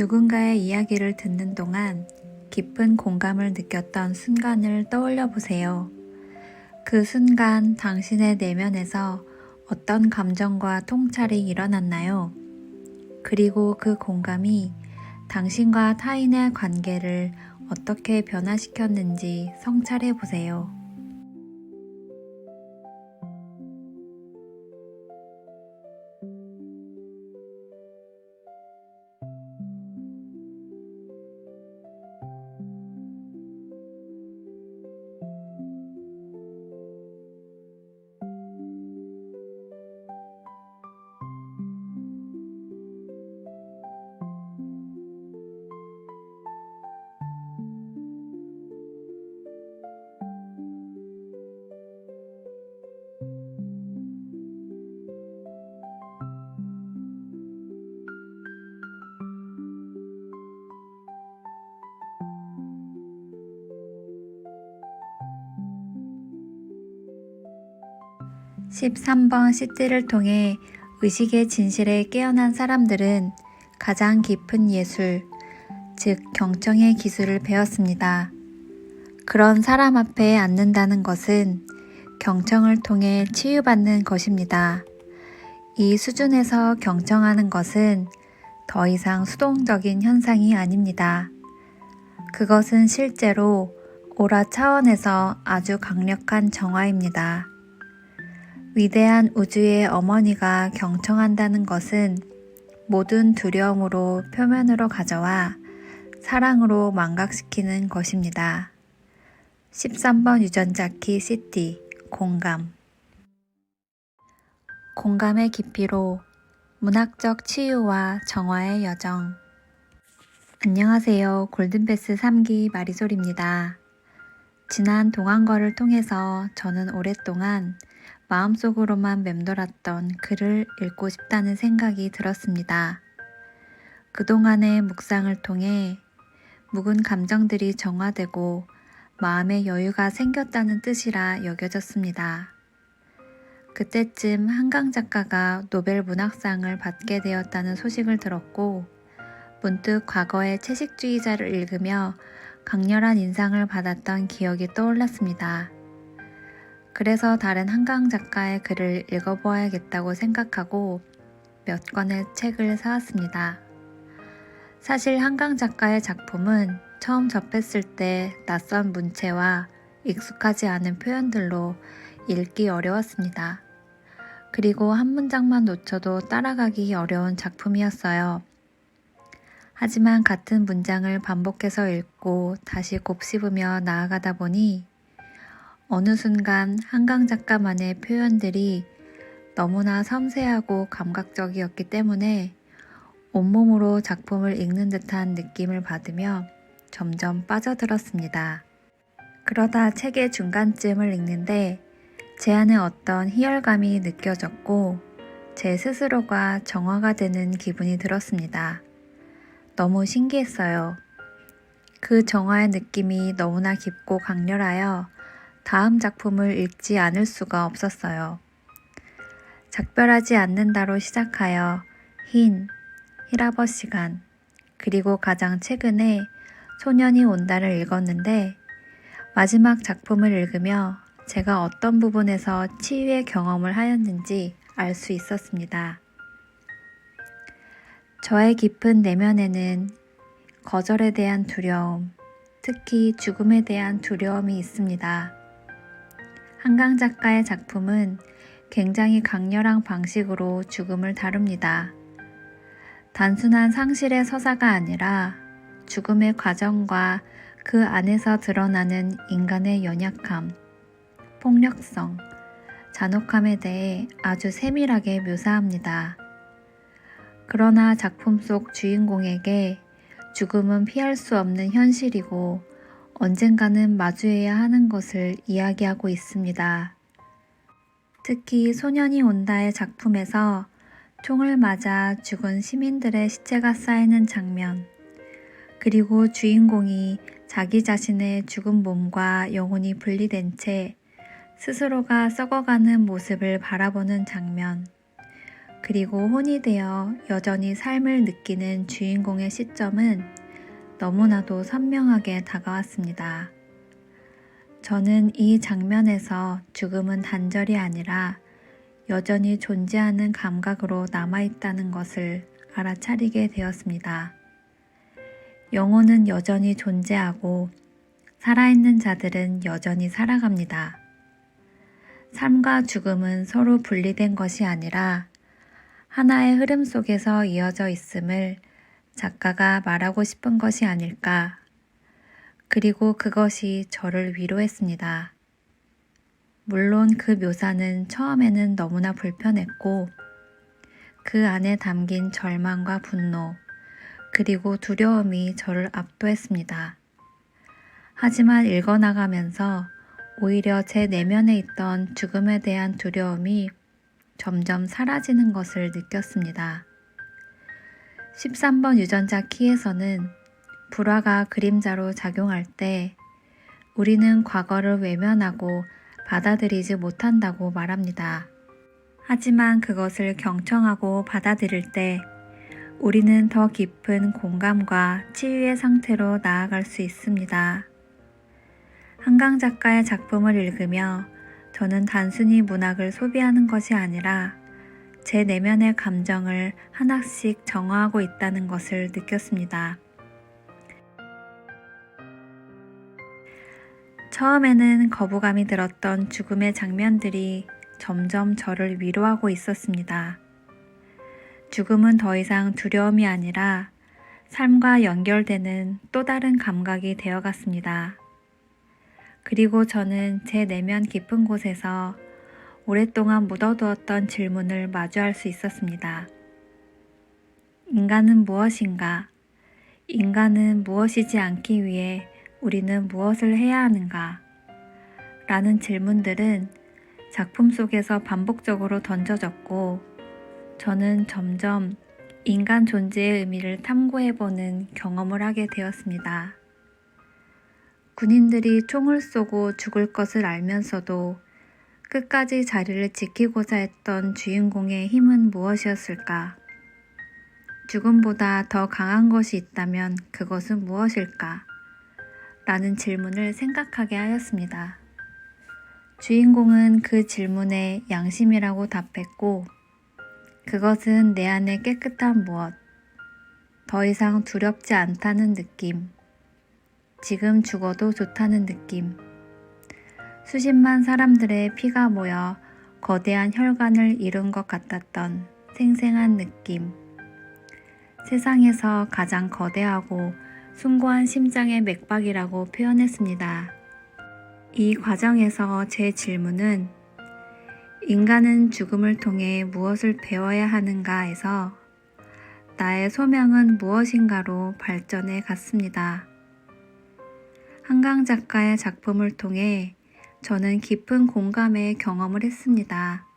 누군가의 이야기를 듣는 동안 깊은 공감을 느꼈던 순간을 떠올려 보세요. 그 순간 당신의 내면에서 어떤 감정과 통찰이 일어났나요? 그리고 그 공감이 당신과 타인의 관계를 어떻게 변화시켰는지 성찰해 보세요. 13번 CT를 통해 의식의 진실에 깨어난 사람들은 가장 깊은 예술, 즉 경청의 기술을 배웠습니다. 그런 사람 앞에 앉는다는 것은 경청을 통해 치유받는 것입니다. 이 수준에서 경청하는 것은 더 이상 수동적인 현상이 아닙니다. 그것은 실제로 오라 차원에서 아주 강력한 정화입니다. 위대한 우주의 어머니가 경청한다는 것은 모든 두려움으로 표면으로 가져와 사랑으로 망각시키는 것입니다. 13번 유전자 키 CT 공감. 공감의 깊이로 문학적 치유와 정화의 여정. 안녕하세요. 골든베스 3기 마리솔입니다. 지난 동안거를 통해서 저는 오랫동안 마음속으로만 맴돌았던 글을 읽고 싶다는 생각이 들었습니다. 그동안의 묵상을 통해 묵은 감정들이 정화되고 마음의 여유가 생겼다는 뜻이라 여겨졌습니다. 그때쯤 한강 작가가 노벨 문학상을 받게 되었다는 소식을 들었고 문득 과거의 채식주의자를 읽으며 강렬한 인상을 받았던 기억이 떠올랐습니다. 그래서 다른 한강 작가의 글을 읽어보아야겠다고 생각하고 몇 권의 책을 사왔습니다. 사실 한강 작가의 작품은 처음 접했을 때 낯선 문체와 익숙하지 않은 표현들로 읽기 어려웠습니다. 그리고 한 문장만 놓쳐도 따라가기 어려운 작품이었어요. 하지만 같은 문장을 반복해서 읽고 다시 곱씹으며 나아가다 보니 어느 순간 한강 작가만의 표현들이 너무나 섬세하고 감각적이었기 때문에 온몸으로 작품을 읽는 듯한 느낌을 받으며 점점 빠져들었습니다. 그러다 책의 중간쯤을 읽는데 제 안에 어떤 희열감이 느껴졌고 제 스스로가 정화가 되는 기분이 들었습니다. 너무 신기했어요. 그 정화의 느낌이 너무나 깊고 강렬하여 다음 작품을 읽지 않을 수가 없었어요. 작별하지 않는다로 시작하여 히라버 시간, 그리고 가장 최근에 소년이 온다를 읽었는데 마지막 작품을 읽으며 제가 어떤 부분에서 치유의 경험을 하였는지 알 수 있었습니다. 저의 깊은 내면에는 거절에 대한 두려움, 특히 죽음에 대한 두려움이 있습니다. 한강 작가의 작품은 굉장히 강렬한 방식으로 죽음을 다룹니다. 단순한 상실의 서사가 아니라 죽음의 과정과 그 안에서 드러나는 인간의 연약함, 폭력성, 잔혹함에 대해 아주 세밀하게 묘사합니다. 그러나 작품 속 주인공에게 죽음은 피할 수 없는 현실이고 언젠가는 마주해야 하는 것을 이야기하고 있습니다. 특히 소년이 온다의 작품에서 총을 맞아 죽은 시민들의 시체가 쌓이는 장면, 그리고 주인공이 자기 자신의 죽은 몸과 영혼이 분리된 채 스스로가 썩어가는 모습을 바라보는 장면, 그리고 혼이 되어 여전히 삶을 느끼는 주인공의 시점은 너무나도 선명하게 다가왔습니다. 저는 이 장면에서 죽음은 단절이 아니라 여전히 존재하는 감각으로 남아있다는 것을 알아차리게 되었습니다. 영혼은 여전히 존재하고 살아있는 자들은 여전히 살아갑니다. 삶과 죽음은 서로 분리된 것이 아니라 하나의 흐름 속에서 이어져 있음을 작가가 말하고 싶은 것이 아닐까. 그리고 그것이 저를 위로했습니다. 물론 그 묘사는 처음에는 너무나 불편했고 그 안에 담긴 절망과 분노 그리고 두려움이 저를 압도했습니다. 하지만 읽어나가면서 오히려 제 내면에 있던 죽음에 대한 두려움이 점점 사라지는 것을 느꼈습니다. 13번 유전자 키에서는 불화가 그림자로 작용할 때 우리는 과거를 외면하고 받아들이지 못한다고 말합니다. 하지만 그것을 경청하고 받아들일 때 우리는 더 깊은 공감과 치유의 상태로 나아갈 수 있습니다. 한강 작가의 작품을 읽으며 저는 단순히 문학을 소비하는 것이 아니라 제 내면의 감정을 하나씩 정화하고 있다는 것을 느꼈습니다. 처음에는 거부감이 들었던 죽음의 장면들이 점점 저를 위로하고 있었습니다. 죽음은 더 이상 두려움이 아니라 삶과 연결되는 또 다른 감각이 되어갔습니다. 그리고 저는 제 내면 깊은 곳에서 오랫동안 묻어두었던 질문을 마주할 수 있었습니다. 인간은 무엇인가? 인간은 무엇이지 않기 위해 우리는 무엇을 해야 하는가? 라는 질문들은 작품 속에서 반복적으로 던져졌고 저는 점점 인간 존재의 의미를 탐구해보는 경험을 하게 되었습니다. 군인들이 총을 쏘고 죽을 것을 알면서도 끝까지 자리를 지키고자 했던 주인공의 힘은 무엇이었을까? 죽음보다 더 강한 것이 있다면 그것은 무엇일까? 라는 질문을 생각하게 하였습니다. 주인공은 그 질문에 양심이라고 답했고 그것은 내 안의 깨끗한 무엇, 더 이상 두렵지 않다는 느낌, 지금 죽어도 좋다는 느낌, 수십만 사람들의 피가 모여 거대한 혈관을 이룬 것 같았던 생생한 느낌, 세상에서 가장 거대하고 숭고한 심장의 맥박이라고 표현했습니다. 이 과정에서 제 질문은 인간은 죽음을 통해 무엇을 배워야 하는가에서 나의 소명은 무엇인가로 발전해 갔습니다. 한강 작가의 작품을 통해 저는 깊은 공감의 경험을 했습니다.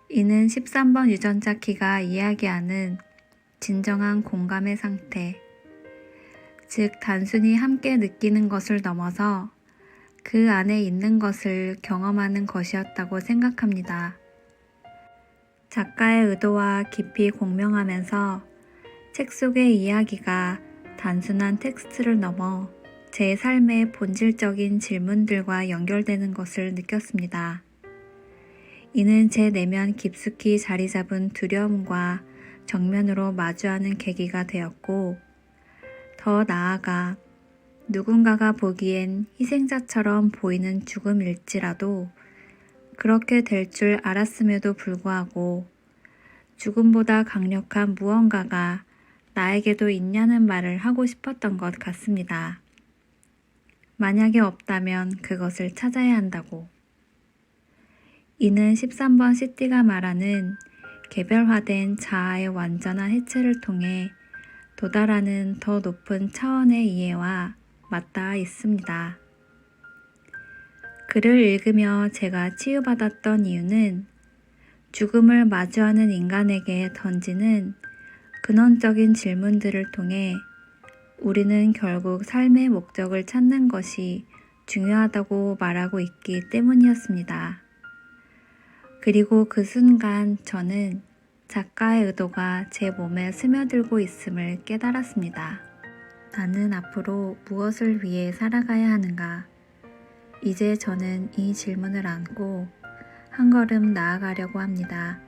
이는 13번 유전자 키가 이야기하는 진정한 공감의 상태, 즉 단순히 함께 느끼는 것을 넘어서 그 안에 있는 것을 경험하는 것이었다고 생각합니다. 작가의 의도와 깊이 공명하면서 책 속의 이야기가 단순한 텍스트를 넘어 제 삶의 본질적인 질문들과 연결되는 것을 느꼈습니다. 이는 제 내면 깊숙이 자리 잡은 두려움과 정면으로 마주하는 계기가 되었고, 더 나아가 누군가가 보기엔 희생자처럼 보이는 죽음일지라도 그렇게 될 줄 알았음에도 불구하고 죽음보다 강력한 무언가가 나에게도 있냐는 말을 하고 싶었던 것 같습니다. 만약에 없다면 그것을 찾아야 한다고. 이는 13번 시티가 말하는 개별화된 자아의 완전한 해체를 통해 도달하는 더 높은 차원의 이해와 맞닿아 있습니다. 글을 읽으며 제가 치유받았던 이유는 죽음을 마주하는 인간에게 던지는 근원적인 질문들을 통해 우리는 결국 삶의 목적을 찾는 것이 중요하다고 말하고 있기 때문이었습니다. 그리고 그 순간 저는 작가의 의도가 제 몸에 스며들고 있음을 깨달았습니다. 나는 앞으로 무엇을 위해 살아가야 하는가? 이제 저는 이 질문을 안고 한 걸음 나아가려고 합니다.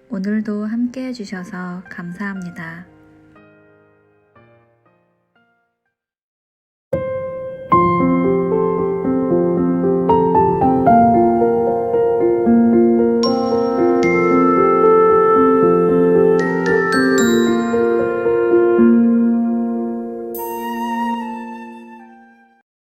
오늘도 함께 해주셔서 감사합니다.